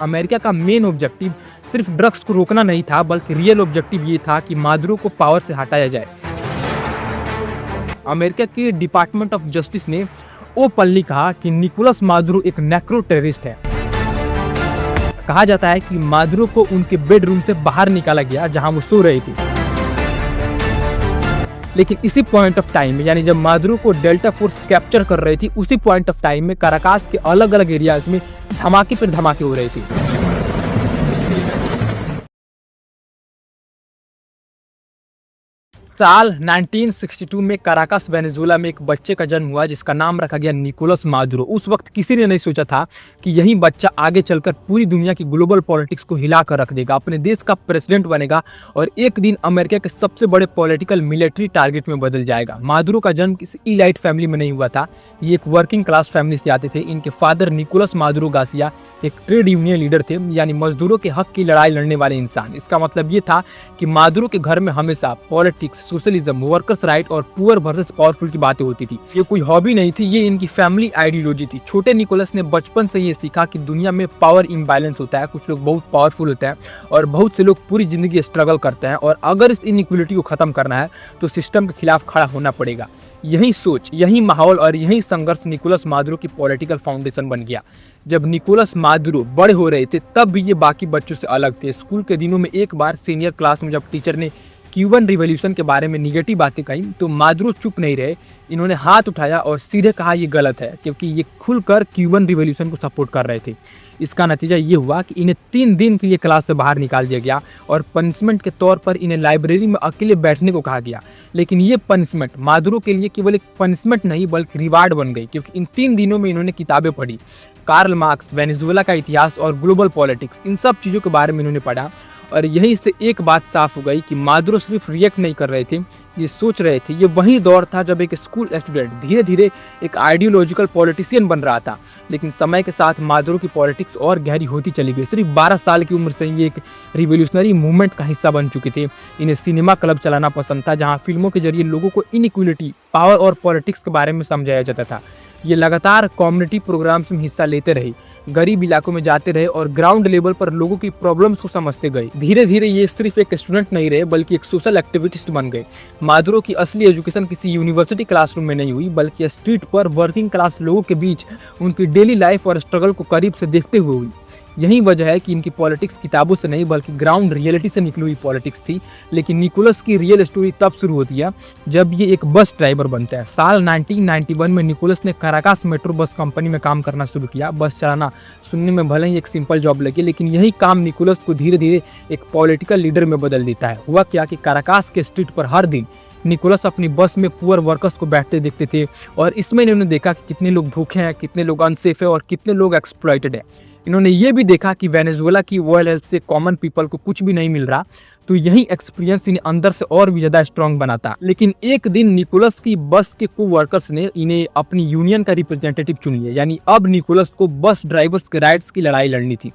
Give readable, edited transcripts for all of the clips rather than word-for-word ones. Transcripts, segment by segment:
America का main objective सिर्फ drugs को रोकना नहीं था, बल्कि रियल ऑब्जेक्टिव ये था कि मादुरो को पावर से हटाया जाए। अमेरिका के डिपार्टमेंट ऑफ जस्टिस ने ओपनली कहा कि निकोलस मादुरो एक नेक्रो टेररिस्ट है। कहा जाता है कि मादुरो को उनके बेडरूम से बाहर निकाला गया जहां वो सो रही थी। लेकिन इसी पॉइंट ऑफ टाइम में, यानी जब मादुरो को डेल्टा फोर्स कैप्चर कर रही थी, उसी पॉइंट ऑफ टाइम में काराकास के अलग अलग एरियाज में धमाके पर धमाके हो रहे थे। साल 1962 में काराकास वेनेजुएला में एक बच्चे का जन्म हुआ जिसका नाम रखा गया निकोलस मादुरो। उस वक्त किसी ने नहीं सोचा था कि यही बच्चा आगे चलकर पूरी दुनिया की ग्लोबल पॉलिटिक्स को हिला कर रख देगा, अपने देश का प्रेसिडेंट बनेगा और एक दिन अमेरिका के सबसे बड़े पॉलिटिकल मिलिट्री टारगेट में बदल जाएगा। मादुरो का जन्म किसी इलाइट फैमिली में नहीं हुआ था, ये एक वर्किंग क्लास फैमिली से आते थे। इनके फादर निकोलस मादुरो गासिया एक ट्रेड यूनियन लीडर थे, यानी मजदूरों के हक की लड़ाई लड़ने वाले इंसान। इसका मतलब ये था कि मादुरो के घर में हमेशा पॉलिटिक्स, सोशलिज्म, वर्कर्स राइट और पुअर वर्सेस पावरफुल की बातें होती थी। ये कोई हॉबी नहीं थी, ये इनकी फैमिली आइडियोलॉजी थी। छोटे निकोलस ने बचपन से ये सीखा कि दुनिया में पावर इम्बैलेंस होता है, कुछ लोग बहुत पावरफुल होते हैं और बहुत से लोग पूरी जिंदगी स्ट्रगल करते हैं, और अगर इस इनइक्वालिटी को खत्म करना है तो सिस्टम के खिलाफ खड़ा होना पड़ेगा। यही सोच, यही माहौल और यही संघर्ष निकोलस मादुरो की पॉलिटिकल फाउंडेशन बन गया। जब निकोलस मादुरो बड़े हो रहे थे तब भी ये बाकी बच्चों से अलग थे। स्कूल के दिनों में एक बार सीनियर क्लास में जब टीचर ने क्यूबन रिवॉल्यूशन के बारे में निगेटिव बातें कही तो मादुरो चुप नहीं रहे। इन्होंने हाथ उठाया और सीधे कहा ये गलत है, क्योंकि ये खुलकर क्यूबन रिवॉल्यूशन को सपोर्ट कर रहे थे। इसका नतीजा ये हुआ कि इन्हें 3 दिन के लिए क्लास से बाहर निकाल दिया गया और पनिशमेंट के तौर पर इन्हें लाइब्रेरी में अकेले बैठने को कहा गया। लेकिन ये पनिशमेंट मादुरो के लिए केवल एक पनिशमेंट नहीं बल्कि रिवार्ड बन गई, क्योंकि इन 3 दिनों में इन्होंने किताबें पढ़ी। कार्ल मार्क्स, वेनेजुएला का इतिहास और ग्लोबल पॉलिटिक्स, इन सब चीज़ों के बारे में इन्होंने पढ़ा। और यहीं से एक बात साफ हो गई कि मादुरो सिर्फ रिएक्ट नहीं कर रहे थे, ये सोच रहे थे। ये वही दौर था जब एक स्कूल स्टूडेंट धीरे धीरे एक आइडियोलॉजिकल पॉलिटिशियन बन रहा था। लेकिन समय के साथ मादुरो की पॉलिटिक्स और गहरी होती चली गई। सिर्फ 12 साल की उम्र से ये एक रिवोल्यूशनरी मूवमेंट का हिस्सा बन चुके थे। इन्हें सिनेमा क्लब चलाना पसंद था, जहाँ फिल्मों के जरिए लोगों को इनइक्वालिटी, पावर और पॉलिटिक्स के बारे में समझाया जाता था। ये लगातार कम्युनिटी प्रोग्राम्स में हिस्सा लेते रहे, गरीब इलाकों में जाते रहे और ग्राउंड लेवल पर लोगों की प्रॉब्लम्स को समझते गए। धीरे धीरे ये सिर्फ एक स्टूडेंट नहीं रहे बल्कि एक सोशल एक्टिविस्ट बन गए। मादुरो की असली एजुकेशन किसी यूनिवर्सिटी क्लासरूम में नहीं हुई, बल्कि स्ट्रीट पर वर्किंग क्लास लोगों के बीच उनकी डेली लाइफ और स्ट्रगल को करीब से देखते हुए हुई। यही वजह है कि इनकी पॉलिटिक्स किताबों से नहीं बल्कि ग्राउंड रियलिटी से निकली हुई पॉलिटिक्स थी। लेकिन निकोलस की रियल स्टोरी तब शुरू होती है जब ये एक बस ड्राइवर बनता है। साल 1991 में निकोलस ने काराकास मेट्रो बस कंपनी में काम करना शुरू किया। बस चलाना सुनने में भले ही एक सिंपल जॉब लगी, लेकिन यही काम निकोलस को धीरे धीरे एक पॉलिटिकल लीडर में बदल देता है। हुआ क्या कि काराकास के स्ट्रीट पर हर दिन निकोलस अपनी बस में पुअर वर्कर्स को बैठते देखते थे, और इसमें इन्होंने देखा कि कितने लोग भूखे हैं, कितने लोग अनसेफ है और कितने लोग एक्सप्लॉइटेड है। इन्होंने ये भी देखा कि वेनेजुएला की वर्ल्ड हेल्थ से कॉमन पीपल को कुछ भी नहीं मिल रहा, तो यही एक्सपीरियंस इन्हें अंदर से और भी ज़्यादा स्ट्रांग बनाता। लेकिन एक दिन निकोलस की बस के को वर्कर्स ने इन्हें अपनी यूनियन का रिप्रेजेंटेटिव चुन लिया, यानी अब निकोलस को बस ड्राइवर्स के राइट्स की लड़ाई लड़नी थी।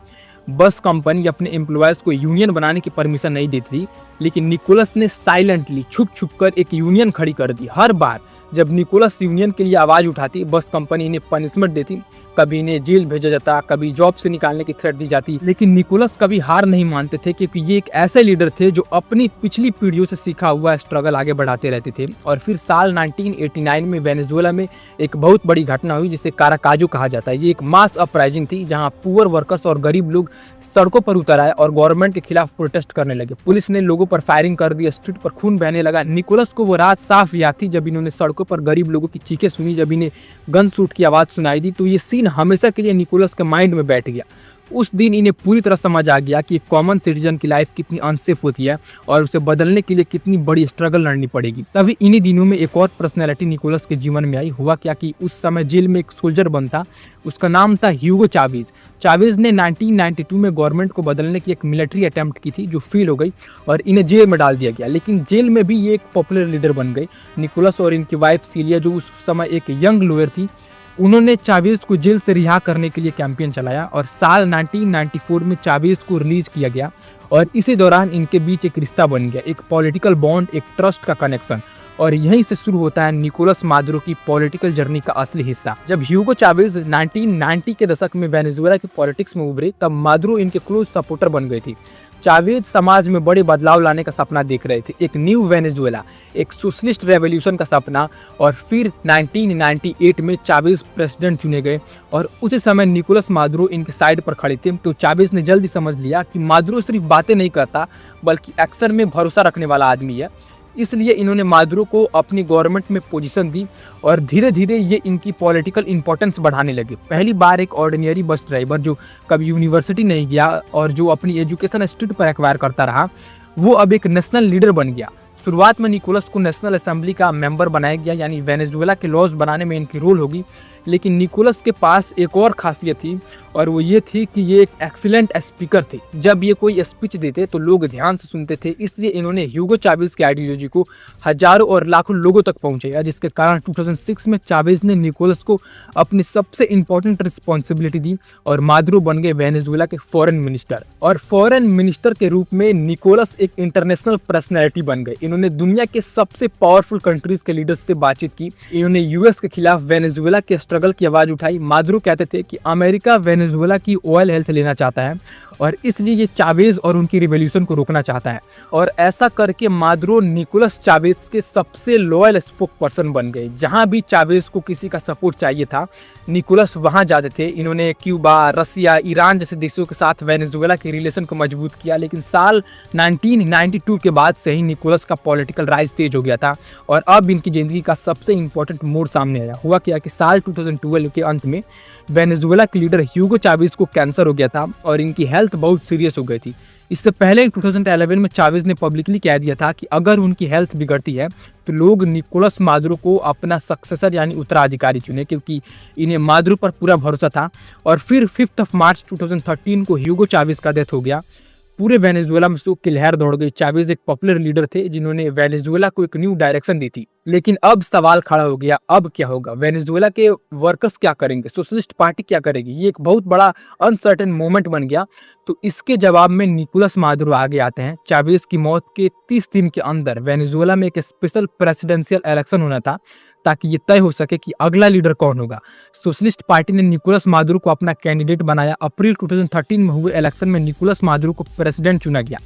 बस कंपनी अपने एम्प्लॉयज़ को यूनियन बनाने की परमिशन नहीं देती थी, लेकिन निकोलस ने साइलेंटली छुप छुप कर एक यूनियन खड़ी कर दी। हर बार जब निकोलस यूनियन के लिए आवाज़ उठाती, बस कंपनी इन्हें पनिशमेंट देती, कभी इन्हें जेल भेजा जाता, कभी जॉब से निकालने की थ्रेट दी जाती। लेकिन निकोलस कभी हार नहीं मानते थे, क्योंकि ये एक ऐसे लीडर थे जो अपनी पिछली पीढ़ियों से सीखा हुआ स्ट्रगल आगे बढ़ाते रहते थे। और फिर साल 1989 में वेनेजुएला में एक बहुत बड़ी घटना हुई जिसे काराकाजो कहा जाता है। ये एक मास अपराइजिंग थी जहां पुअर वर्कर्स और गरीब लोग सड़कों पर उतर आए और गवर्नमेंट के खिलाफ प्रोटेस्ट करने लगे। पुलिस ने लोगों पर फायरिंग कर दी, स्ट्रीट पर खून बहने लगा। निकोलस को वो रात साफ याद थी जब इन्होंने सड़कों पर गरीब लोगों की चीखें सुनी, जब इन्हें गन शूट की आवाज़ सुनाई दी। तो ये सीन हमेशा के लिए निकोलस के माइंड में बैठ गया। उस दिन इन्हें पूरी तरह समझ आ गया कि कॉमन सिटीजन की लाइफ कितनी अनसेफ होती है और उसे बदलने के लिए कितनी बड़ी स्ट्रगल लड़नी पड़ेगी। तभी इन्हीं दिनों में एक और पर्सनैलिटी निकोलस के जीवन में आई। हुआ क्या कि उस समय जेल में एक सोल्जर बनता, उसका नाम था ह्यूगो चावेज। चावेज ने 1992 में गवर्नमेंट को बदलने की एक मिलिट्री अटेम्प्ट की थी जो फेल हो गई और इन्हें जेल में डाल दिया गया। लेकिन जेल में भी ये एक पॉपुलर लीडर बन गए। निकोलस और इनकी वाइफ सीलिया, जो उस समय एक यंग लॉयर थी, उन्होंने चावेज को जेल से रिहा करने के लिए कैंपेन चलाया और साल 1994 में चावेज को रिलीज किया गया। और इसी दौरान इनके बीच एक रिश्ता बन गया, एक पॉलिटिकल बॉन्ड, एक ट्रस्ट का कनेक्शन। और यहीं से शुरू होता है निकोलस मादुरो की पॉलिटिकल जर्नी का असली हिस्सा। जब ह्यूगो चावेज 1990 के दशक में वेनेजुएला की पॉलिटिक्स में उभरे, तब मादुरो इनके क्लोज सपोर्टर बन गई थी। चावेज समाज में बड़े बदलाव लाने का सपना देख रहे थे, एक न्यू वेनेजुएला, एक सोशलिस्ट रेवोल्यूशन का सपना। और फिर 1998 में चावेज प्रेसिडेंट चुने गए और उसी समय निकोलस मादुरो इनके साइड पर खड़े थे। तो चावेज ने जल्दी समझ लिया कि मादुरो सिर्फ बातें नहीं करता बल्कि एक्शन में भरोसा रखने वाला आदमी है। इसलिए इन्होंने मादुरो को अपनी गवर्नमेंट में पोजीशन दी और धीरे धीरे ये इनकी पॉलिटिकल इंपॉर्टेंस बढ़ाने लगे। पहली बार एक ऑर्डिनरी बस ड्राइवर जो कभी यूनिवर्सिटी नहीं गया और जो अपनी एजुकेशन स्ट्रीट पर एक्वायर करता रहा, वो अब एक नेशनल लीडर बन गया। शुरुआत में निकोलस को नेशनल असेंबली का मेंबर बनाया गया, यानी वेनेजुएला के लॉज बनाने में इनकी रोल होगी। लेकिन निकोलस के पास एक और खासियत थी और वो ये थी कि ये एक एक्सीलेंट स्पीकर थे। जब ये कोई स्पीच देते तो लोग ध्यान से सुनते थे, इसलिए इन्होंने ह्यूगो चावेज की आइडियोलॉजी को हजारों और लाखों लोगों तक पहुंचाया, जिसके कारण 2006 में चावेज ने निकोलस को अपनी सबसे इंपॉर्टेंट रिस्पॉन्सिबिलिटी दी और मादुरो बन गए वेनेजुएला के फॉरेन मिनिस्टर। और फॉरेन मिनिस्टर के रूप में निकोलस एक इंटरनेशनल पर्सनैलिटी बन गए। इन्होंने दुनिया के सबसे पावरफुल कंट्रीज के लीडर्स से बातचीत की। इन्होंने यूएस के खिलाफ वेनेजुएला के स्ट्रगल की आवाज उठाई। मादुरो कहते थे कि अमेरिका वेनेजुएला की ऑयल हेल्थ लेना चाहता है और इसलिए ये चावेज और उनकी रिवॉल्यूशन को रोकना चाहता है। और ऐसा करके मादुरो निकोलस चावेज के सबसे लॉयल स्पोक पर्सन बन गए। जहां भी चावेज को किसी का सपोर्ट चाहिए था, निकोलस वहां जाते थे। इन्होंने क्यूबा, रसिया, ईरान जैसे देशों के साथ वेनेजुएला के रिलेशन को मजबूत किया। लेकिन साल 1992 के बाद से ही निकोलस का पॉलिटिकल राइज तेज हो गया था और अब इनकी जिंदगी का सबसे इंपॉर्टेंट मोड़ सामने आया। हुआ क्या कि साल 2012 के अंत में वेनेजुएला के लीडर ह्यूगो चावेज को कैंसर हो गया था और इनकी हेल्थ बहुत सीरियस हो गई थी। इससे पहले 2011 में चावेज ने पब्लिकली कह दिया था कि अगर उनकी हेल्थ बिगड़ती है तो लोग निकोलस मादुरो को अपना सक्सेसर यानी उत्तराधिकारी चुने, क्योंकि इन्हें मादुरो पर पूरा भरोसा था। और फिर 5 मार्च 2013 को ह्यूगो चावेज का डेथ हो गया। पूरे वेनेजुएला में शोक की लहर दौड़ गई। चावेज एक पॉपुलर लीडर थे जिन्होंने वेनेजुएला को एक न्यू डायरेक्शन दी थी। लेकिन अब सवाल खड़ा हो गया, अब क्या होगा? वेनेजुएला के वर्कर्स क्या करेंगे? सोशलिस्ट पार्टी क्या करेगी? ये एक बहुत बड़ा अनसर्टेन मोमेंट बन गया। तो इसके जवाब में निकोलस मादुरो आगे आते हैं। चावेज की मौत के 30 दिन के अंदर वेनेजुएला में एक स्पेशल प्रेसिडेंशियल इलेक्शन होना था ताकि ये तय हो सके कि अगला लीडर कौन होगा। सोशलिस्ट पार्टी ने निकोलस मादुरो को अपना कैंडिडेट बनाया। अप्रैल 2013 में हुए इलेक्शन में निकोलस मादुरो को प्रेसिडेंट चुना गया।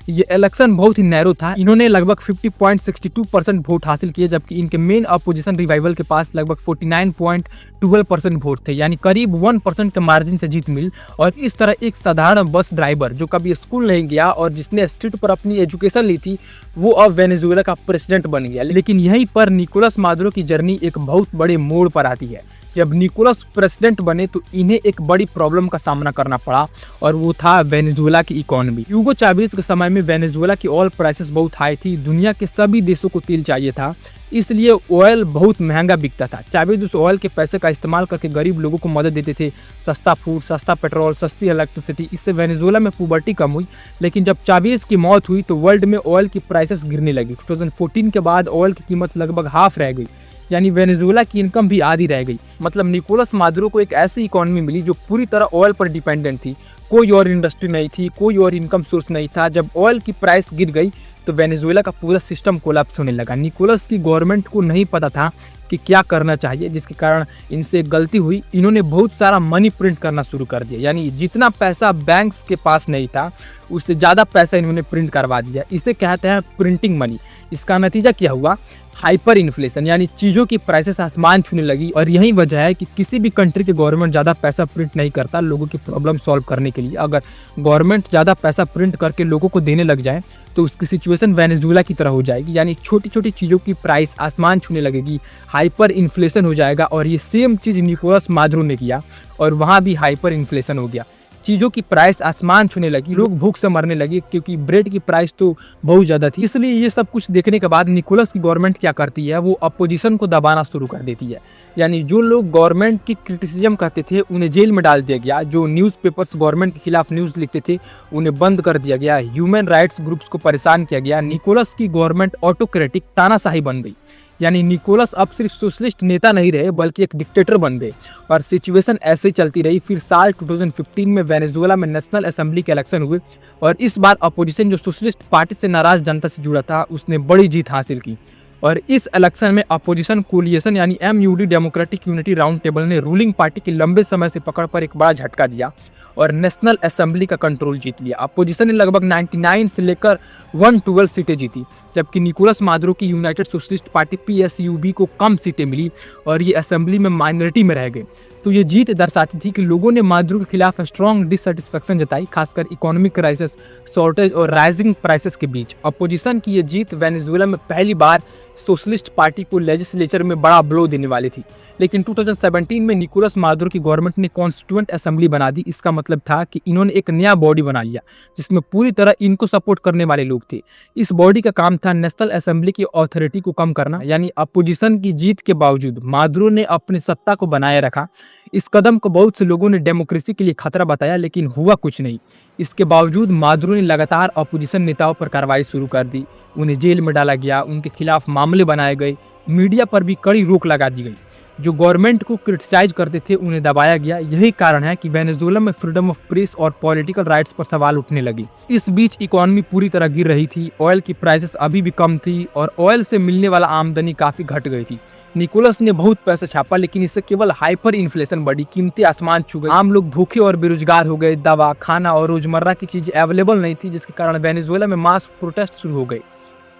ये इलेक्शन बहुत ही नैरो था। इन्होंने लगभग 50.62% वोट हासिल किए, जबकि इनके मेन अपोजिशन रिवाइवल के पास लगभग 49.12% वोट थे, यानी करीब 1% के मार्जिन से जीत मिली। और इस तरह एक साधारण बस ड्राइवर जो कभी स्कूल नहीं गया और जिसने स्ट्रीट पर अपनी एजुकेशन ली थी, वो अब वेनेजुएला का प्रेसिडेंट बन गया। लेकिन यहीं पर निकोलस मादुरो की जर्नी एक बहुत बड़े मोड़ पर आती है। जब निकोलस प्रेसिडेंट बने तो इन्हें एक बड़ी प्रॉब्लम का सामना करना पड़ा और वो था वेनेजुएला की इकोनॉमी। ह्यूगो चावेज के समय में वेनेजुएला की ऑयल प्राइसेस बहुत हाई थी। दुनिया के सभी देशों को तेल चाहिए था, इसलिए ऑयल बहुत महंगा बिकता था। चावेज उस ऑयल के पैसे का इस्तेमाल करके गरीब लोगों को मदद देते थे। सस्ता फूड, सस्ता पेट्रोल, सस्ती इलेक्ट्रिसिटी, इससे वेनेजुएला में पॉवर्टी कम हुई। लेकिन जब चावेज की मौत हुई तो वर्ल्ड में ऑयल की प्राइसेस गिरने लगी। 2014 के बाद ऑयल की कीमत लगभग हाफ रह गई, यानी वेनेजुएला की इनकम भी आधी रह गई। मतलब निकोलस मादुरो को एक ऐसी इकोनॉमी मिली जो पूरी तरह ऑयल पर डिपेंडेंट थी। कोई और इंडस्ट्री नहीं थी, कोई और इनकम सोर्स नहीं था। जब ऑयल की प्राइस गिर गई तो वेनेजुएला का पूरा सिस्टम कोलैप्स होने लगा। निकोलस की गवर्नमेंट को नहीं पता था कि क्या करना चाहिए, जिसके कारण इनसे गलती हुई। इन्होंने बहुत सारा मनी प्रिंट करना शुरू कर दिया, यानी जितना पैसा बैंक्स के पास नहीं था उससे ज़्यादा पैसा इन्होंने प्रिंट करवा दिया। इसे कहते हैं प्रिंटिंग मनी। इसका नतीजा क्या हुआ? हाइपर इन्फ्लेशन, यानी चीज़ों की प्राइसेस आसमान छूने लगी। और यही वजह है कि किसी भी कंट्री के गवर्नमेंट ज़्यादा पैसा प्रिंट नहीं करता लोगों की प्रॉब्लम सॉल्व करने के लिए। अगर गवर्नमेंट ज़्यादा पैसा प्रिंट करके लोगों को देने लग जाए तो उसकी सिचुएशन वेनेजुएला की तरह हो जाएगी, यानी छोटी छोटी चीज़ों की प्राइस आसमान छूने लगेगी, हाइपर इन्फ्लेशन हो जाएगा। और ये सेम चीज़ निकोलस मादुरो ने किया और वहाँ भी हाइपर इन्फ्लेशन हो गया। चीज़ों की प्राइस आसमान छूने लगी, लोग भूख से मरने लगे क्योंकि ब्रेड की प्राइस तो बहुत ज़्यादा थी। इसलिए ये सब कुछ देखने के बाद निकोलस की गवर्नमेंट क्या करती है, वो अपोजिशन को दबाना शुरू कर देती है। यानी जो लोग गवर्नमेंट की क्रिटिसिज्म करते थे उन्हें जेल में डाल दिया गया। जो न्यूज़पेपर्स गवर्नमेंट के खिलाफ न्यूज़ लिखते थे उन्हें बंद कर दिया गया। ह्यूमन राइट्स ग्रुप्स को परेशान किया गया। निकोलस की गवर्नमेंट ऑटोक्रेटिक तानाशाही बन गई, यानी निकोलस अब सिर्फ सोशलिस्ट नेता नहीं रहे बल्कि एक डिक्टेटर बन गए। और सिचुएशन ऐसे ही चलती रही। फिर साल 2015 में वेनेजुएला में नेशनल असेंबली के इलेक्शन हुए और इस बार अपोजिशन जो सोशलिस्ट पार्टी से नाराज जनता से जुड़ा था उसने बड़ी जीत हासिल की और इस इलेक्शन में अपोजिशन कोलिएशन यानी MUD democratic unity round table ने रूलिंग पार्टी की लंबे समय से पकड़ पर एक बड़ा झटका दिया और नेशनल असेंबली का कंट्रोल जीत लिया। अपोजिशन ने लगभग 99 से लेकर 112 सीटें जीती, जबकि निकोलस मादुरो की यूनाइटेड सोशलिस्ट पार्टी PSUB को कम सीटें मिली और ये असेंबली में माइनॉरिटी में रह गए। तो ये जीत दर्शाती थी कि लोगों ने मादुरो के खिलाफ स्ट्रॉन्ग डिससेटिस्फेक्शन जताई, खासकर इकोनॉमिक क्राइसिस, शॉर्टेज और राइजिंग प्राइसेस के बीच। अपोजिशन की ये जीत वेनेजुएला में पहली बार सोशलिस्ट पार्टी को लेजिस्लेचर में बड़ा ब्लो देने वाली थी। लेकिन 2017 में निकोलस मादुरो की गवर्नमेंट ने कॉन्स्टिट्यूएंट असेंबली बना दी। इसका मतलब था कि इन्होंने एक नया बॉडी बना लिया जिसमें पूरी तरह इनको सपोर्ट करने वाले लोग थे। इस बॉडी का काम था नेशनल असेंबली की अथॉरिटी को कम करना, यानी अपोजिशन की जीत के बावजूद मादुरो ने अपनी सत्ता को बनाए रखा। इस कदम को बहुत से लोगों ने डेमोक्रेसी के लिए खतरा बताया, लेकिन हुआ कुछ नहीं। इसके बावजूद मादुरो ने लगातार अपोजिशन नेताओं पर कार्रवाई शुरू कर दी, उन्हें जेल में डाला गया, उनके खिलाफ मामले बनाए गए, मीडिया पर भी कड़ी रोक लगा दी गई। जो गवर्नमेंट को क्रिटिसाइज करते थे उन्हें दबाया गया। यही कारण है कि वेनेजुएला में फ्रीडम ऑफ प्रेस और पॉलिटिकल राइट्स पर सवाल उठने लगे। इस बीच इकोनॉमी पूरी तरह गिर रही थी, ऑयल की प्राइसेस अभी भी कम थी और ऑयल से मिलने वाला आमदनी काफी घट गई थी। निकोलस ने बहुत पैसा छापा, लेकिन इससे केवल हाइपर इन्फ्लेशन बढ़ी, कीमतें आसमान छू गई, आम लोग भूखे और बेरोजगार हो गए, दवा, खाना और रोजमर्रा की चीजें अवेलेबल नहीं थी, जिसके कारण वेनेजुएला में मास प्रोटेस्ट शुरू हो गए।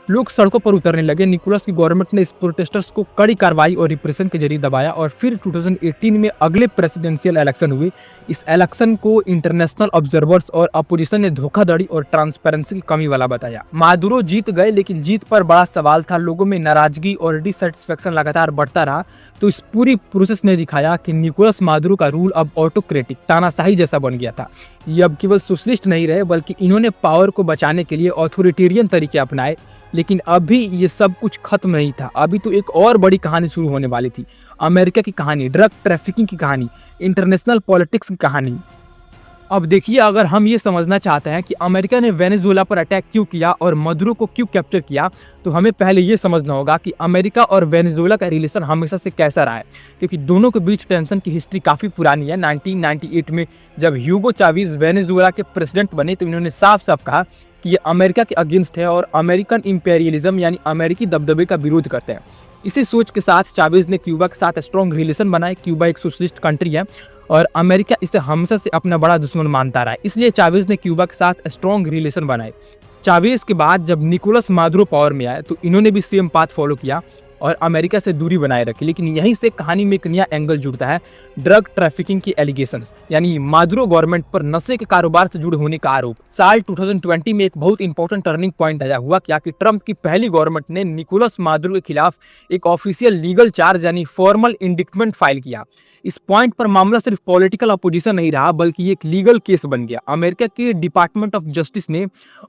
लोग सड़कों पर उतरने लगे। निकोलस की गवर्नमेंट ने इस प्रोटेस्टर्स को कड़ी कार्रवाई और रिप्रेशन के जरिए दबाया और फिर 2018 में अगले प्रेसिडेंशियल इलेक्शन हुए। इस इलेक्शन को इंटरनेशनल ऑब्जर्वर्स और अपोजिशन ने धोखाधड़ी और ट्रांसपेरेंसी की कमी वाला बताया। मादुरो जीत गए, लेकिन जीत पर बड़ा सवाल था। लोगों में नाराजगी और डिससेटिस्फेक्शन लगातार बढ़ता रहा। तो इस पूरी प्रोसेस ने दिखाया कि निकोलस मादुरो का रूल अब ऑटोक्रेटिक, तानाशाही जैसा बन गया था। ये अब केवल सोशलिस्ट नहीं रहे, बल्कि इन्होंने पावर को बचाने के लिए ऑथोरिटेरियन तरीके अपनाए। लेकिन अभी ये सब कुछ खत्म नहीं था। अभी तो एक और बड़ी कहानी शुरू होने वाली थी, अमेरिका की कहानी, ड्रग ट्रैफिकिंग की कहानी, इंटरनेशनल पॉलिटिक्स की कहानी। अब देखिए, अगर हम ये समझना चाहते हैं कि अमेरिका ने वेनेजुएला पर अटैक क्यों किया और मादुरो को क्यों कैप्चर किया, तो हमें पहले ये समझना होगा कि अमेरिका और वेनेजुएला का रिलेशन हमेशा से कैसा रहा है, क्योंकि दोनों के बीच टेंशन की हिस्ट्री काफ़ी पुरानी है। 1998 में जब ह्यूगो चावेज वेनेजुएला के प्रेसिडेंट बने तो इन्होंने साफ साफ कहा कि ये अमेरिका के अगेंस्ट है और अमेरिकन इंपेरियलिज्म यानी अमेरिकी दबदबे का विरोध करते हैं। इसी सोच के साथ चावेज ने क्यूबा के साथ स्ट्रॉन्ग रिलेशन बनाए। क्यूबा एक सोशलिस्ट कंट्री है और अमेरिका इसे हमेशा से अपना बड़ा दुश्मन मानता रहा है, इसलिए चावेज ने क्यूबा के साथ स्ट्रॉन्ग रिलेशन बनाए। चावेज के बाद जब निकोलस मादुरो पावर में आए तो इन्होंने भी सेम पाथ फॉलो किया और अमेरिका से दूरी बनाए रखी। लेकिन यहीं से कहानी में एक नया एंगल जुड़ता है, ड्रग ट्रैफिकिंग की एलिगेशंस, यानी मादुरो गवर्नमेंट पर नशे के कारोबार से जुड़े होने का आरोप। साल 2020 में एक बहुत इंपॉर्टेंट टर्निंग पॉइंट आया हुआ क्या कि ट्रंप की पहली गवर्नमेंट ने निकोलस मादुरो के खिलाफ एक ऑफिशियल लीगल चार्ज यानी फॉर्मल इंडिक्टमेंट फाइल किया। इस पॉइंट पर मामला सिर्फ पॉलिटिकल अपोजिशन नहीं रहा, बल्कि एक लीगल केस बन गया। अमेरिका के डिपार्टमेंट ऑफ जस्टिस ने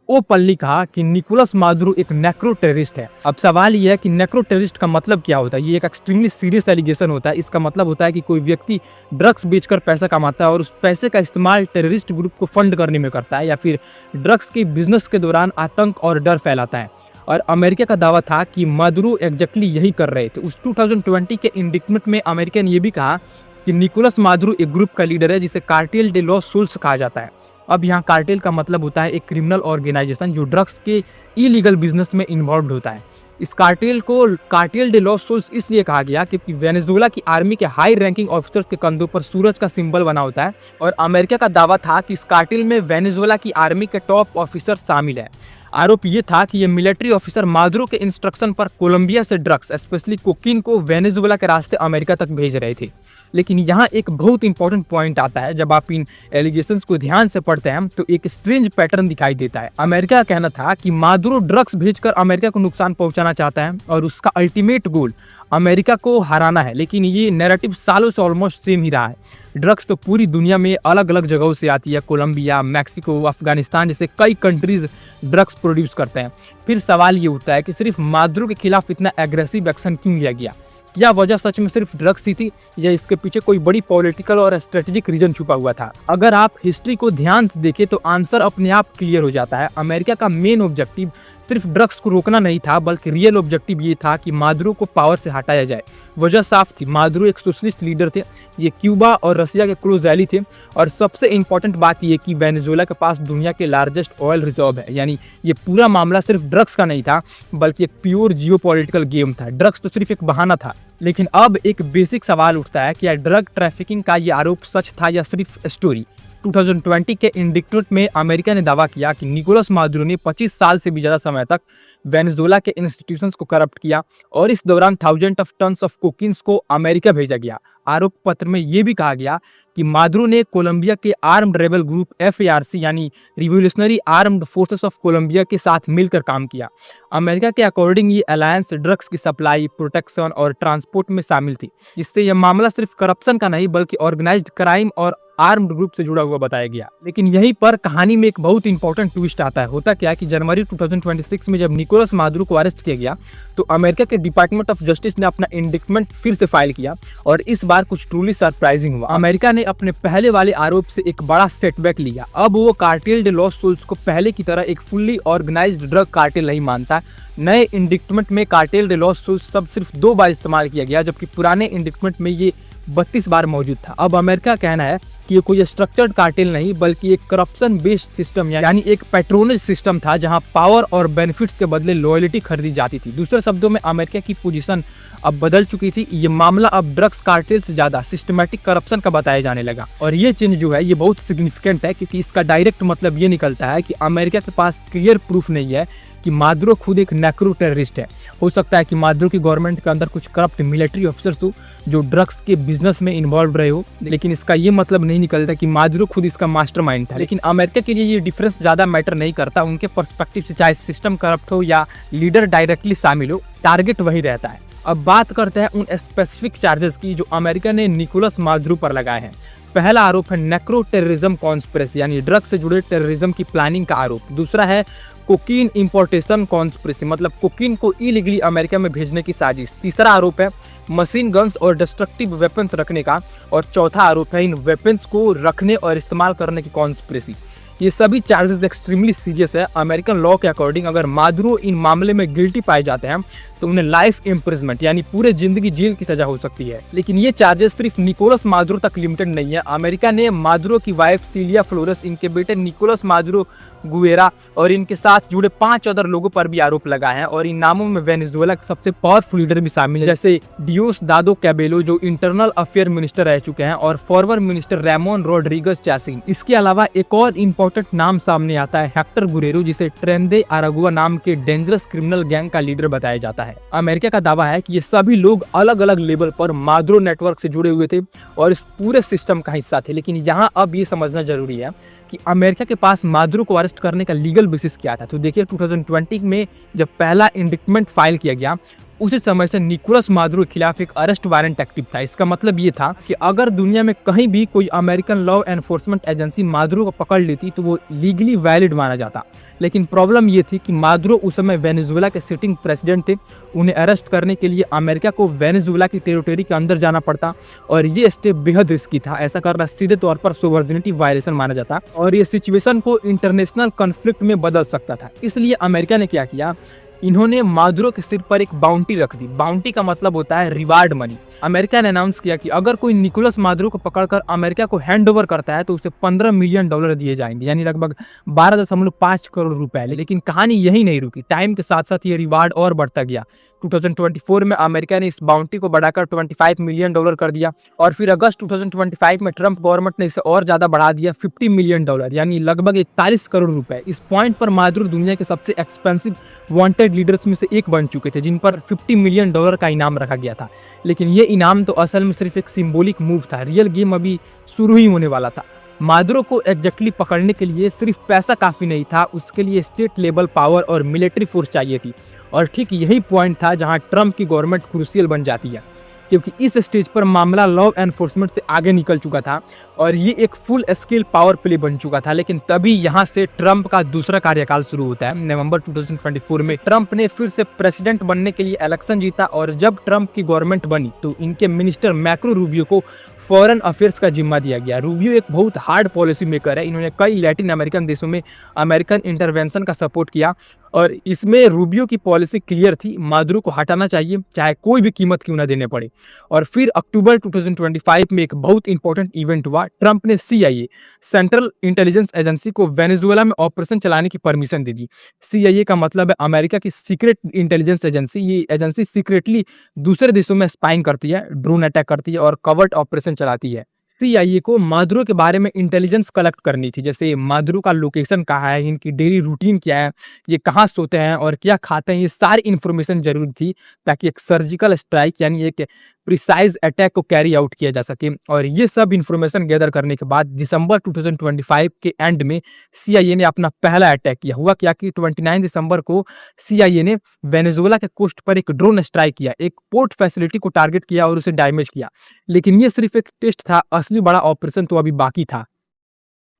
ओपनली कहा कि निकोलस मादुरो एक नेक्रो टेररिस्ट है। अब सवाल यह है कि नेक्रो टेररिस्ट का मतलब क्या होता है। ये एक एक्सट्रीमली सीरियस एलिगेशन होता है। इसका मतलब होता है कि कोई व्यक्ति ड्रग्स बेचकर पैसा कमाता है और उस पैसे का इस्तेमाल टेररिस्ट ग्रुप को फंड करने में करता है या फिर ड्रग्स के बिजनेस के दौरान आतंक और डर फैलाता है। और अमेरिका का दावा था कि मादुरो एग्जैक्टली यही कर रहे थे। उस 2020 के इंडिक्टमेंट में अमेरिका ने यह भी कहा कि निकोलस मादुरो एक ग्रुप का लीडर है जिसे कार्टेल डे लॉस सोल्स कहा जाता है। अब यहाँ कार्टेल का मतलब होता है एक क्रिमिनल ऑर्गेनाइजेशन जो ड्रग्स के इलीगल बिजनेस में इन्वॉल्व होता है। इस कार्टेल को कार्टेल डे लॉस सोल्स इसलिए कहा गया क्योंकि वेनेजुएला की आर्मी के हाई रैंकिंग ऑफिसर्स के कंधों पर सूरज का सिंबल बना होता है और अमेरिका का दावा था कि इस कार्टेल में वेनेजुएला की आर्मी के टॉप ऑफिसर शामिल है। आरोप ये था कि ये मिलिट्री ऑफिसर मादुरो के इंस्ट्रक्शन पर कोलंबिया से ड्रग्स स्पेशली कोकीन को वेनेजुएला के रास्ते अमेरिका तक भेज रहे थे। लेकिन यहाँ एक बहुत इंपॉर्टेंट पॉइंट आता है। जब आप इन एलिगेशंस को ध्यान से पढ़ते हैं तो एक स्ट्रेंज पैटर्न दिखाई देता है। अमेरिका का कहना था कि मादुरो ड्रग्स भेजकर अमेरिका को नुकसान पहुंचाना चाहता है और उसका अल्टीमेट गोल अमेरिका को हराना है। लेकिन ये नैरेटिव सालों से ऑलमोस्ट सेम ही रहा है। ड्रग्स तो पूरी दुनिया में अलग अलग जगहों से आती है। कोलंबिया, मैक्सिको, अफगानिस्तान जैसे कई कंट्रीज ड्रग्स प्रोड्यूस करते हैं। फिर सवाल ये उठता है कि सिर्फ मादुरो के खिलाफ इतना एग्रेसिव एक्शन क्यों लिया गया। क्या वजह सच में सिर्फ ड्रग्स ही थी या इसके पीछे कोई बड़ी पॉलिटिकल और स्ट्रेटेजिक रीजन छुपा हुआ था? अगर आप हिस्ट्री को ध्यान से देखें तो आंसर अपने आप क्लियर हो जाता है। अमेरिका का मेन ऑब्जेक्टिव सिर्फ ड्रग्स को रोकना नहीं था, बल्कि रियल ऑब्जेक्टिव ये था कि मादुरो को पावर से हटाया जाए। वजह साफ थी, मादुरो एक सोशलिस्ट लीडर थे, ये क्यूबा और रसिया के क्लोज एली थे, और सबसे इंपॉर्टेंट बात ये कि वेनेजुएला के पास दुनिया के लार्जेस्ट ऑयल रिजर्व है। यानी ये पूरा मामला सिर्फ ड्रग्स का नहीं था, बल्कि एक प्योर जियोपॉलिटिकल गेम था। ड्रग्स तो सिर्फ एक बहाना था। लेकिन अब एक बेसिक सवाल उठता है, क्या ड्रग ट्रैफिकिंग का ये आरोप सच था या सिर्फ स्टोरी? 2020 के इंडिक्टमेंट में अमेरिका ने दावा किया कि निकोलस मादुरो ने 25 साल से भी ज़्यादा समय तक वेनेजुएला के इंस्टीट्यूशंस को करप्ट किया, और इस दौरान थाउजेंड ऑफ टन्स ऑफ कोकीन्स को अमेरिका भेजा गया। आरोप पत्र में यह भी कहा गया कि मादुरो ने कोलंबिया के आर्म्ड रेबल ग्रुप FARC यानी revolutionary armed forces of Colombia के साथ मिलकर काम किया। अमेरिका के अकॉर्डिंग ये अलायंस ड्रग्स की सप्लाई, प्रोटेक्शन और ट्रांसपोर्ट में शामिल थी। इससे यह मामला सिर्फ करप्शन का नहीं, बल्कि ऑर्गेनाइज्ड क्राइम और आर्म्ड ग्रुप से जुड़ा हुआ बताया गया। लेकिन यहीं पर कहानी में एक बहुत इंपॉर्टेंट ट्विस्ट आता है। होता क्या कि जनवरी 2026 में जब निकोलस मादुरो को अरेस्ट किया गया, तो अमेरिका के डिपार्टमेंट ऑफ जस्टिस ने अपना इंडिक्टमेंट फिर से फाइल किया, और इस बार कुछ ट्रूली सरप्राइजिंग हुआ। अमेरिका ने अपने पहले वाले आरोप से एक बड़ा सेटबैक लिया। अब वो कार्टेल डे लॉस सोल्स को पहले की तरह एक फुल्ली ऑर्गेनाइज्ड ड्रग कार्टेल नहीं मानता। नए इंडिक्टमेंट में कार्टेल डे लॉस सोल्स शब्द सिर्फ 2 बार इस्तेमाल किया गया, जबकि पुराने इंडिक्टमेंट में ये 32 बार मौजूद था। अब अमेरिका का कहना है कि ये कोई स्ट्रक्चर्ड कार्टेल नहीं, बल्कि एक करप्शन बेस्ड सिस्टम यानी एक पैट्रोनेज सिस्टम था, जहां पावर और बेनिफिट्स के बदले लॉयल्टी खरीदी जाती थी। दूसरे शब्दों में अमेरिका की पोजीशन अब बदल चुकी थी। ये मामला अब ड्रग्स कार्टेल से ज्यादा सिस्टमैटिक करप्शन का बताया जाने लगा, और ये चेंज जो है ये बहुत सिग्निफिकेंट है, क्योंकि इसका डायरेक्ट मतलब ये निकलता है कि अमेरिका के पास क्लियर प्रूफ नहीं है कि मादुरो खुद एक नैक्रो टेररिस्ट है। हो सकता है कि मादुरो की गवर्नमेंट के अंदर कुछ करप्ट मिलिट्री ऑफिसर्स हो जो ड्रग्स के बिजनेस में इन्वॉल्व रहे हो, लेकिन इसका ये मतलब नहीं निकलता कि मादुरो खुद इसका मास्टरमाइंड था। लेकिन अमेरिका के लिए ये डिफरेंस ज्यादा मैटर नहीं करता। उनके पर्सपेक्टिव से चाहे सिस्टम करप्ट हो या लीडर डायरेक्टली शामिल हो, टारगेट वही रहता है। अब बात करते हैं उन स्पेसिफिक चार्जेस की जो अमेरिका ने निकोलस मादुरो पर लगाए हैं। पहला आरोप है नेक्रो टेररिज्म कॉन्स्पिरेसी, यानी ड्रग से जुड़े टेररिज्म की प्लानिंग का आरोप। दूसरा है कोकीन इंपोर्टेशन कॉन्स्पिरेसी, मतलब कोकीन को इलीगली अमेरिका में भेजने की साजिश। तीसरा आरोप है मशीन गन्स और डिस्ट्रक्टिव वेपन्स रखने का, और चौथा आरोप है इन वेपन्स को रखने और इस्तेमाल करने की कॉन्स्पिरेसी। ये सभी चार्जेस एक्सट्रीमली सीरियस है। अमेरिकन लॉ के अकॉर्डिंग अगर मादुरो इन मामले में गिल्टी पाए जाते हैं तो उन्हें लाइफ इम्प्रिजमेंट यानी पूरे जिंदगी जेल की सजा हो सकती है। लेकिन ये चार्जेस सिर्फ निकोलस मादुरो तक लिमिटेड नहीं है। अमेरिका ने मादुरो की वाइफ सिलिया फ्लोरेस, इनके बेटे निकोलस मादुरो गुएरा और इनके साथ जुड़े 5 अदर लोगों पर भी आरोप लगाए हैं, और इन नामों में वेनेजुएला के सबसे पावरफुल लीडर भी शामिल है, जैसे डियोसदादो कैबेलो जो इंटरनल अफेयर मिनिस्टर रह चुके हैं, और फॉरवर्ड मिनिस्टर रेमोन रोड्रिगस चासिन। इसके अलावा एक और इम्पोर्टेंट नाम सामने आता है हेक्टर गुरेरो, जिसे ट्रेंदे अरागुआ नाम के डेंजरस क्रिमिनल गैंग का लीडर बताया जाता है। अमेरिका का दावा है कि ये सभी लोग अलग अलग लेवल पर मादुरो नेटवर्क से जुड़े हुए थे और इस पूरे सिस्टम का हिस्सा थे। लेकिन यहाँ अब ये समझना जरूरी है कि अमेरिका के पास मादुरो को अरेस्ट करने का लीगल बेसिस क्या था। तो देखिए 2020 में जब पहला इंडिक्टमेंट फाइल किया गया, उसी समय से निकोलस मादुरो के खिलाफ एक अरेस्ट वारंट एक्टिव था। इसका मतलब ये था कि अगर दुनिया में कहीं भी कोई American law enforcement agency Maduro को पकड़ लेती तो वो लीगली वैलिड माना जाता। लेकिन प्रॉब्लम ये थी कि मादुरो उस समय वेनेजुएला के सिटिंग प्रेसिडेंट थे। उन्हें अरेस्ट करने के लिए अमेरिका को वेनेजुएला की टेरिटरी के अंदर जाना पड़ता, और ये स्टेप बेहद रिस्की था। ऐसा करना सीधे तौर पर सोवर्जिनिटी वायलेशन माना जाता, और ये सिचुएशन को इंटरनेशनल कॉन्फ्लिक्ट में बदल सकता था। इसलिए अमेरिका ने क्या किया, इन्होंने मादुरो के सिर पर एक बाउंटी रख दी। बाउंटी का मतलब होता है रिवार्ड मनी। अमेरिका ने अनाउंस किया कि अगर कोई निकोलस मादुरो को पकड़कर अमेरिका को हैंड ओवर करता है तो उसे $15 मिलियन दिए जाएंगे, यानी लगभग 12.5 करोड़ रुपए। लेकिन कहानी यही नहीं रुकी, टाइम के साथ साथ ये रिवार्ड और बढ़ता गया। 2024 में अमेरिका ने इस बाउंटी को बढ़ाकर $25 मिलियन कर दिया, और फिर अगस्त 2025 में ट्रंप गवर्नमेंट ने इसे और ज्यादा बढ़ा दिया $50 मिलियन, यानी लगभग 41 करोड़ रुपए। इस पॉइंट पर मादुरो दुनिया के सबसे एक्सपेंसिव वांटेड लीडर्स में से एक बन चुके थे, जिन पर $50 मिलियन का इनाम रखा गया था। लेकिन ये इनाम तो असल में सिर्फ एक सिंबॉलिक मूव था, रियल गेम अभी शुरू ही होने वाला था। मादुरो को एग्जैक्टली पकड़ने के लिए सिर्फ पैसा काफी नहीं था, उसके लिए स्टेट लेवल पावर और मिलिट्री फोर्स चाहिए थी। और ठीक यही पॉइंट था जहां ट्रंप की गवर्नमेंट क्रूशियल बन जाती है, क्योंकि इस स्टेज पर मामला लॉ एनफोर्समेंट से आगे निकल चुका था और ये एक फुल स्केल पावर प्ले बन चुका था। लेकिन तभी यहाँ से ट्रंप का दूसरा कार्यकाल शुरू होता है। नवंबर 2024 में ट्रंप ने फिर से प्रेसिडेंट बनने के लिए इलेक्शन जीता, और जब ट्रंप की गवर्नमेंट बनी तो इनके मिनिस्टर मैक्रो रूबियो को फॉरेन अफेयर्स का जिम्मा दिया गया। रूबियो एक बहुत हार्ड पॉलिसी मेकर है। इन्होंने कई लैटिन अमेरिकन देशों में अमेरिकन इंटरवेंशन का सपोर्ट किया, और इसमें रूबियो की पॉलिसी क्लियर थी, मादुरो को हटाना चाहिए, चाहे कोई भी कीमत क्यों ना देने पड़े। और फिर अक्टूबर 2025 में एक बहुत इंपॉर्टेंट इवेंट हुआ। ट्रंप ने सीआईए, सेंट्रल इंटेलिजेंस एजेंसी को वेनेजुएला में ऑपरेशन चलाने की परमिशन दे दी। सीआईए का मतलब है अमेरिका की सीक्रेट इंटेलिजेंस एजेंसी। ये एजेंसी सीक्रेटली दूसरे देशों में स्पाइंग करती है, ड्रोन अटैक करती है और कवर्ट ऑपरेशन चलाती है। सीआईए को मादुरो के बारे में इंटेलिजेंस कलेक्ट करनी थी, जैसे मादुरो का लोकेशन कहाँ है, इनकी डेली रूटीन क्या है, ये कहाँ सोते हैं और क्या खाते हैं, ये सारी इन्फॉर्मेशन जरूरी थी ताकि एक सर्जिकल स्ट्राइक यानी एक प्रिसाइज अटैक को कैरी आउट किया जा सके। और ये सब इन्फॉर्मेशन गैदर करने के बाद दिसंबर 2025 के एंड में सीआईए ने अपना पहला अटैक किया। हुआ क्या कि 29 दिसंबर को सीआईए ने वेनेजुएला के कोस्ट पर एक ड्रोन स्ट्राइक किया, एक पोर्ट फैसिलिटी को टारगेट किया और उसे डैमेज किया। लेकिन ये सिर्फ एक टेस्ट था, असली बड़ा ऑपरेशन तो अभी बाकी था।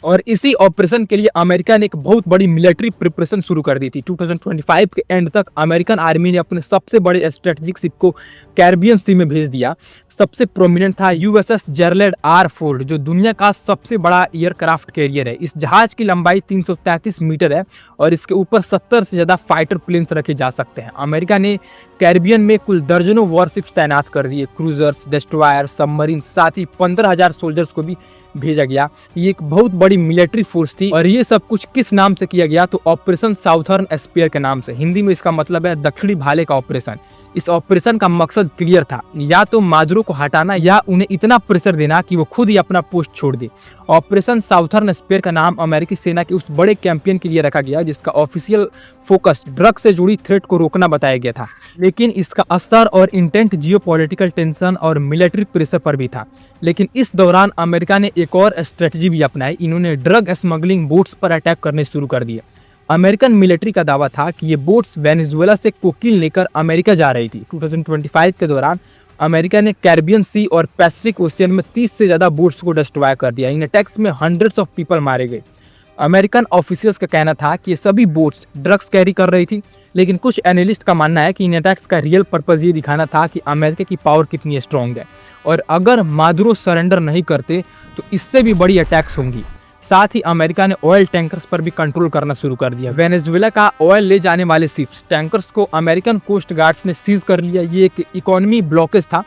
और इसी ऑपरेशन के लिए अमेरिका ने एक बहुत बड़ी मिलिट्री प्रिपरेशन शुरू कर दी थी। 2025 के एंड तक अमेरिकन आर्मी ने अपने सबसे बड़े स्ट्रेटेजिक शिप को कैरिबियन सी में भेज दिया। सबसे प्रोमिनेंट था यूएसएस जेरलैंड आर फोर्ड, जो दुनिया का सबसे बड़ा एयरक्राफ्ट कैरियर है। इस जहाज की लंबाई 333 मीटर है और इसके ऊपर 70 से ज्यादा फाइटर प्लेन्स रखे जा सकते हैं। अमेरिका ने कैरिबियन में कुल दर्जनों वॉरशिप्स तैनात कर दिए, क्रूजर्स, डिस्ट्रॉयर, सबमरीन, साथ ही 15,000 सोल्जर्स को भी भेजा गया। ये एक बहुत बड़ी मिलिट्री फोर्स थी। और ये सब कुछ किस नाम से किया गया, तो ऑपरेशन साउथर्न स्पेयर के नाम से। हिंदी में इसका मतलब है दक्षिणी भाले का ऑपरेशन। इस ऑपरेशन का मकसद क्लियर था, या तो मादुरो को हटाना या उन्हें इतना प्रेशर देना कि वो खुद ही अपना पोस्ट छोड़ दे। ऑपरेशन साउथर्न स्पेयर का नाम अमेरिकी सेना के उस बड़े कैंपेन के लिए रखा गया जिसका ऑफिशियल फोकस ड्रग से जुड़ी थ्रेट को रोकना बताया गया था। लेकिन इसका असर और इंटेंट जियोपॉलिटिकल टेंशन और मिलिट्री प्रेशर पर भी था। लेकिन इस दौरान अमेरिका ने एक और स्ट्रेटजी भी अपनाई। इन्होंने ड्रग स्मगलिंग बोट्स पर अटैक करने शुरू कर दिए। अमेरिकन मिलिट्री का दावा था कि ये बोट्स वेनेजुएला से कोकीन लेकर अमेरिका जा रही थी। 2025 के दौरान अमेरिका ने कैरिबियन सी और पैसिफिक ओशियन में 30 से ज्यादा बोट्स को डिस्ट्रॉय कर दिया। इन अटैक्स में हंड्रेड्स ऑफ पीपल मारे गए। अमेरिकन ऑफिशियल्स का कहना था कि ये सभी बोट्स ड्रग्स कैरी कर रही थी, लेकिन कुछ एनालिस्ट का मानना है कि इन अटैक्स का रियल पर्पस ये दिखाना था कि अमेरिका की पावर कितनी स्ट्रांग है और अगर मादुरो सरेंडर नहीं करते तो इससे भी बड़ी अटैक्स होंगी। साथ ही अमेरिका ने ऑयल टैंकर्स पर भी कंट्रोल करना शुरू कर दिया। वेनेजुएला का ऑयल ले जाने वाले शिप्स, टैंकर्स को अमेरिकन कोस्ट गार्ड्स ने सीज कर लिया। ये एक इकोनॉमी ब्लॉकेज था।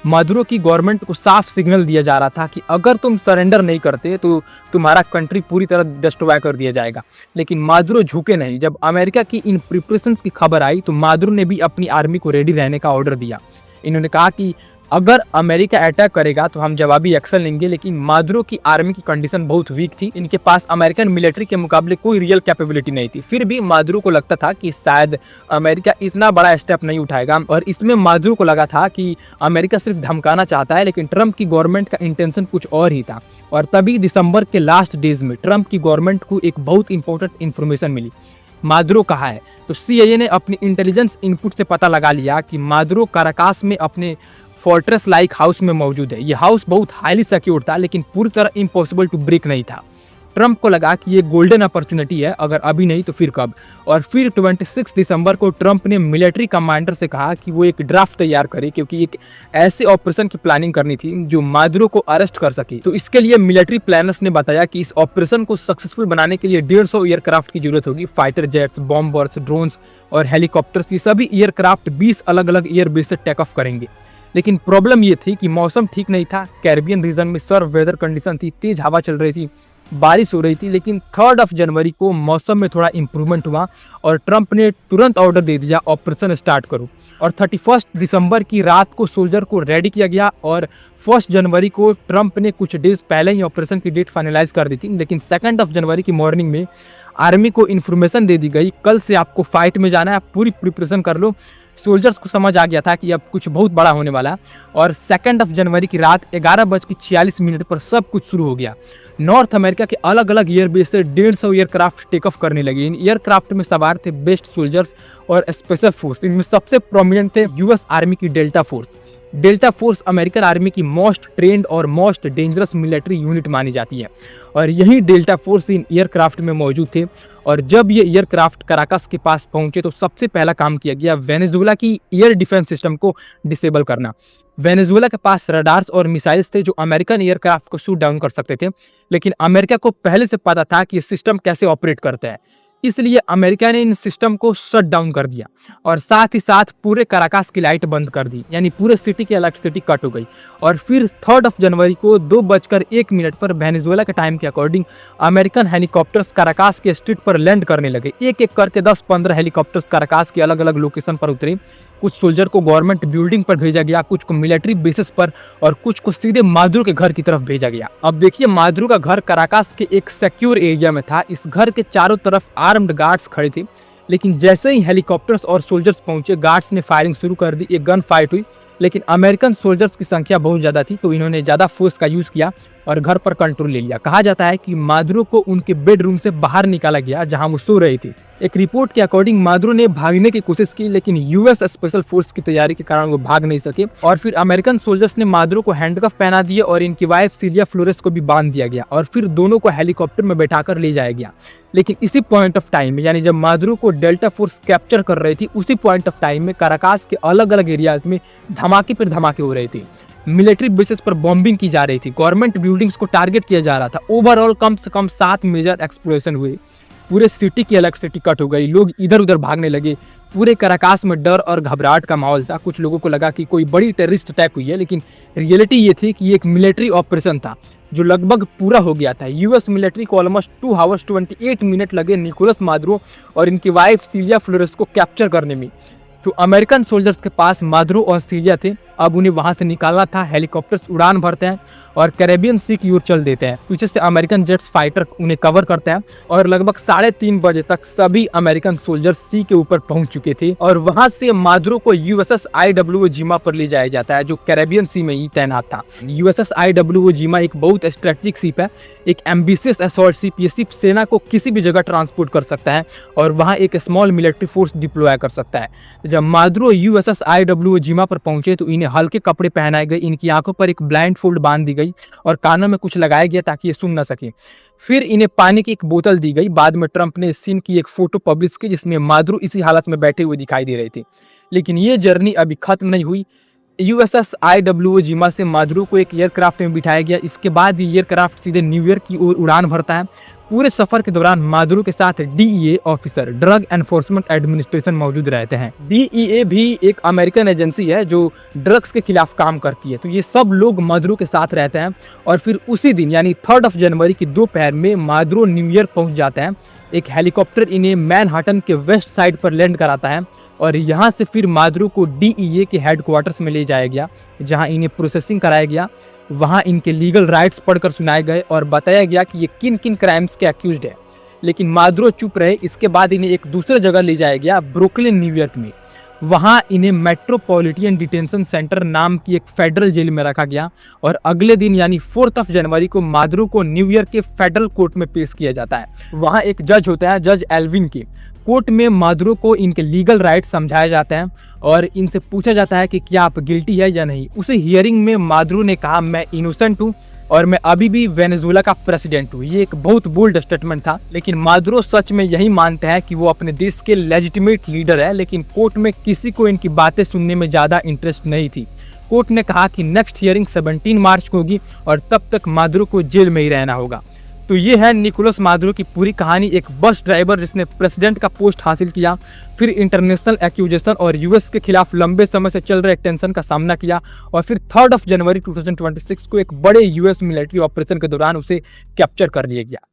मादुरो की गवर्नमेंट को साफ सिग्नल दिया जा रहा था कि अगर तुम सरेंडर नहीं करते तो तुम्हारा कंट्री पूरी तरह डिस्ट्रॉय कर दिया जाएगा। लेकिन मादुरो झुके नहीं। जब अमेरिका की इन प्रिपरेशंस की खबर आई तो मादुरो ने भी अपनी आर्मी को रेडी रहने का ऑर्डर दिया। इन्होंने कहा कि अगर अमेरिका अटैक करेगा तो हम जवाबी एक्शन लेंगे। लेकिन मादुरो की आर्मी की कंडीशन बहुत वीक थी। इनके पास अमेरिकन मिलिट्री के मुकाबले कोई रियल कैपेबिलिटी नहीं थी। फिर भी मादुरो को लगता था कि शायद अमेरिका इतना बड़ा स्टेप नहीं उठाएगा। और इसमें मादुरो को लगा था कि अमेरिका सिर्फ धमकाना चाहता है, लेकिन ट्रंप की गवर्नमेंट का इंटेंशन कुछ और ही था। और तभी दिसंबर के लास्ट डेज में ट्रंप की गवर्नमेंट को एक बहुत इंपॉर्टेंट इन्फॉर्मेशन मिली। मादुरो कहाँ है? तो सीआईए ने अपनी इंटेलिजेंस इनपुट से पता लगा लिया कि मादुरो काराकास में अपने फोर्ट्रेस लाइक हाउस में मौजूद है। ये हाउस बहुत हाईली सिक्योर था, लेकिन पूरी तरह इम्पॉसिबल टू ब्रेक नहीं था। ट्रंप को लगा कि ये गोल्डन अपॉर्चुनिटी है, अगर अभी नहीं तो फिर कब। और फिर 26 दिसंबर को ट्रंप ने मिलिट्री कमांडर से कहा कि वो एक ड्राफ्ट तैयार करे, क्योंकि एक ऐसे ऑपरेशन की प्लानिंग करनी थी जो मादुरो को अरेस्ट कर सके। तो इसके लिए मिलिट्री प्लानर्स ने बताया कि इस ऑपरेशन को सक्सेसफुल बनाने के लिए 150 एयरक्राफ्ट की जरूरत होगी। फाइटर जेट्स, बॉम्बर्स, ड्रोन्स और हेलीकॉप्टर्स, ये सभी एयरक्राफ्ट 20 अलग अलग एयरबेस से टेक ऑफ करेंगे। लेकिन प्रॉब्लम ये थी कि मौसम ठीक नहीं था। कैरिबियन रीजन में सर्व वेदर कंडीशन थी, तेज हवा चल रही थी, बारिश हो रही थी। लेकिन 3 जनवरी को मौसम में थोड़ा इंप्रूवमेंट हुआ और ट्रंप ने तुरंत ऑर्डर दे दिया, ऑपरेशन स्टार्ट करो। और 31 दिसंबर की रात को सोल्जर को रेडी किया गया और 1 जनवरी को ट्रंप ने कुछ डेज पहले ही ऑपरेशन की डेट फाइनलाइज कर दी थी। लेकिन 2 जनवरी की मॉर्निंग में आर्मी को इन्फॉर्मेशन दे दी गई, कल से आपको फाइट में जाना है, आप पूरी प्रिपरेशन कर लो। सोल्जर्स को समझ आ गया था कि अब कुछ बहुत बड़ा होने वाला है। और 2 जनवरी की रात 11:46 पर सब कुछ शुरू हो गया। नॉर्थ अमेरिका के अलग अलग एयरबेस से 150 एयरक्राफ्ट टेक ऑफ करने लगे। इन एयरक्राफ्ट में सवार थे बेस्ट सोल्जर्स और स्पेशल फोर्स। इनमें सबसे प्रोमिनेंट थे यूएस आर्मी की delta force. Delta force American army की मोस्ट ट्रेंड और मोस्ट डेंजरस मिलिट्री यूनिट मानी जाती है। और यही डेल्टा फोर्स इन एयरक्राफ्ट में मौजूद थे। और जब ये एयरक्राफ्ट कराकास के पास पहुंचे तो सबसे पहला काम किया गया वेनेजुएला की एयर डिफेंस सिस्टम को डिसेबल करना। वेनेजुएला के पास रडार्स और मिसाइल्स थे जो अमेरिकन एयरक्राफ्ट को शूट डाउन कर सकते थे। लेकिन अमेरिका को पहले से पता था कि ये सिस्टम कैसे ऑपरेट करता है। इसलिए अमेरिका ने इन सिस्टम को शट डाउन कर दिया और साथ ही साथ पूरे कराकास की लाइट बंद कर दी, यानी पूरे सिटी की इलेक्ट्रिसिटी कट हो गई। और फिर 3 जनवरी को 2:01 पर वेनेजुएला के टाइम के अकॉर्डिंग अमेरिकन हेलीकॉप्टर्स कराकास के स्ट्रीट पर लैंड करने लगे। एक एक करके 10-15 हेलीकॉप्टर्स कराकास के अलग अलग लोकेशन पर उतरे। कुछ सोल्जर को गवर्नमेंट बिल्डिंग पर भेजा गया, कुछ को मिलिट्री बेसिस पर और कुछ को सीधे मादुरो के घर की तरफ भेजा गया। अब देखिए, मादुरो का घर कराकास के एक सिक्योर एरिया में था। इस घर के चारों तरफ आर्म्ड गार्ड्स खड़े थे, लेकिन जैसे ही हेलीकॉप्टर्स और सोल्जर्स पहुंचे, गार्ड्स ने फायरिंग शुरू कर दी। एक गन फाइट हुई, लेकिन अमेरिकन सोल्जर्स की संख्या बहुत ज़्यादा थी, तो इन्होंने ज़्यादा फोर्स का यूज़ किया और घर पर कंट्रोल ले लिया। कहा जाता है कि मादुरो को उनके बेडरूम से बाहर निकाला गया जहां वो सो रही थी। एक रिपोर्ट के अकॉर्डिंग मादुरो ने भागने की कोशिश की, लेकिन यूएस स्पेशल फोर्स की तैयारी के कारण वो भाग नहीं सके और फिर अमेरिकन सोल्जर्स ने मादुरो को हैंडकफ पहना दिए और इनकी वाइफ सिलिया फ्लोरेस को भी बांध दिया गया और फिर दोनों को हेलीकॉप्टर में बैठाकर ले जाया गया। लेकिन इसी पॉइंट ऑफ टाइम में, यानी जब मादुरो को डेल्टा फोर्स कैप्चर कर रही थी, उसी पॉइंट ऑफ टाइम में कराकास के अलग अलग एरियाज में धमाके पर धमाके हो रहे थे। मिलिट्री बेसिस पर बॉम्बिंग की जा रही थी, गवर्नमेंट बिल्डिंग्स को टारगेट किया जा रहा था। ओवरऑल कम से कम 7 मेजर एक्सप्लोजन हुए। पूरे सिटी की इलेक्ट्रिसिटी कट हो गई, लोग इधर उधर भागने लगे। पूरे कराकास में डर और घबराहट का माहौल था। कुछ लोगों को लगा कि कोई बड़ी टेररिस्ट अटैक हुई है, लेकिन रियलिटी ये थी कि एक मिलिट्री ऑपरेशन था जो लगभग पूरा हो गया था। यूएस मिलिट्री को ऑलमोस्ट 2 आवर्स 28 मिनट लगे निकोलस मादुरो और इनकी वाइफ सिलिया फ्लोरेस को कैप्चर करने में। तो अमेरिकन सोल्जर्स के पास मादुरो और सिलिया थे। अब उन्हें वहां से निकालना था। हेलीकॉप्टर्स उड़ान भरते हैं और कैरेबियन सी की ओर चल देते हैं। पीछे से अमेरिकन जेट्स फाइटर उन्हें कवर करते हैं और लगभग 3:30 बजे तक सभी अमेरिकन सोल्जर्स सी के ऊपर पहुंच चुके थे और वहां से मादुरो को यूएसएस आईडब्ल्यूओ जिमा पर ले जाया जाता है, जो कैरेबियन सी में ही तैनात था। यूएसएस आईडब्ल्यूओ जिमा एक बहुत स्ट्रेटेजिक शिप है, एक एम्बिशियस असॉल्ट शिप। ये शिप सेना को किसी भी जगह ट्रांसपोर्ट कर सकता है और वहां एक स्मॉल मिलिट्री फोर्स डिप्लॉय कर सकता है। जब मादुरो यूएसएस आईडब्ल्यूओ जिमा पर पहुंचे तो इन्हें हल्के कपड़े पहनाए गए, इनकी आंखों पर एक ब्लाइंड फोल्ड बांध दी गई और कानों में कुछ लगाया गया ताकि ये सुन ना सके। फिर इन्हें पानी की एक बोतल दी गई। बाद में ट्रंप ने इस सीन की एक फोटो पब्लिश की जिसमें मादुरो इसी हालत में बैठे हुए दिखाई दे रहे थे। लेकिन ये जर्नी अभी खत्म नहीं हुई। यूएसएस आईडब्ल्यूओ जिमा से मादुरो को एक एयरक्राफ्ट में बिठाया गया। इसके बाद ये एयरक्राफ्ट सीधे न्यूयॉर्क की ओर उड़ान भरता है। पूरे सफर के दौरान मादुरो के साथ DEA officer, drug enforcement administration, मौजूद रहते हैं। डीईए भी एक अमेरिकन एजेंसी है जो ड्रग्स के खिलाफ काम करती है। तो ये सब लोग मादुरो के साथ रहते हैं और फिर उसी दिन यानी 3 जनवरी की दोपहर में मादुरो न्यूयॉर्क पहुंच जाते हैं। एक हेलीकॉप्टर इन्हें मैनहट्टन के वेस्ट साइड पर लैंड कराता है और यहाँ से फिर मादुरो को डीईए के हेडक्वार्टर्स में ले जाया गया, जहाँ इन्हें प्रोसेसिंग कराया गया। वहाँ इनके लीगल राइट्स पढ़कर सुनाए गए और बताया गया कि ये किन किन क्राइम्स के अक्यूज्ड है। लेकिन मादुरो चुप रहे। इसके बाद इन्हें एक दूसरे जगह ले जाया गया, ब्रुकलिन, न्यूयॉर्क में। वहाँ इन्हें मेट्रोपॉलिटन डिटेंशन सेंटर नाम की एक फेडरल जेल में रखा गया और अगले दिन यानी 4 जनवरी को मादुरो को न्यूयॉर्क के फेडरल कोर्ट में पेश किया जाता है। वहाँ एक जज होता है, जज एल्विन की। कोर्ट में मादुरो को इनके लीगल राइट्स समझाए जाते हैं और इनसे पूछा जाता है कि क्या आप गिल्टी है या नहीं। उसी हियरिंग में मादुरो ने कहा, मैं इनोसेंट हूँ और मैं अभी भी वेनेजुएला का प्रेसिडेंट हूँ। ये एक बहुत बोल्ड स्टेटमेंट था, लेकिन मादुरो सच में यही मानते हैं कि वो अपने देश के लेजिटिमेट लीडर है। लेकिन कोर्ट में किसी को इनकी बातें सुनने में ज़्यादा इंटरेस्ट नहीं थी। कोर्ट ने कहा कि नेक्स्ट हियरिंग 17 मार्च को होगी और तब तक मादुरो को जेल में ही रहना होगा। तो ये है निकोलस मादुरो की पूरी कहानी। एक बस ड्राइवर जिसने प्रेसिडेंट का पोस्ट हासिल किया, फिर इंटरनेशनल एक्यूजेशन और यूएस के खिलाफ लंबे समय से चल रहे टेंशन का सामना किया और फिर 3 जनवरी 2026 को एक बड़े यूएस मिलिट्री ऑपरेशन के दौरान उसे कैप्चर कर लिया गया।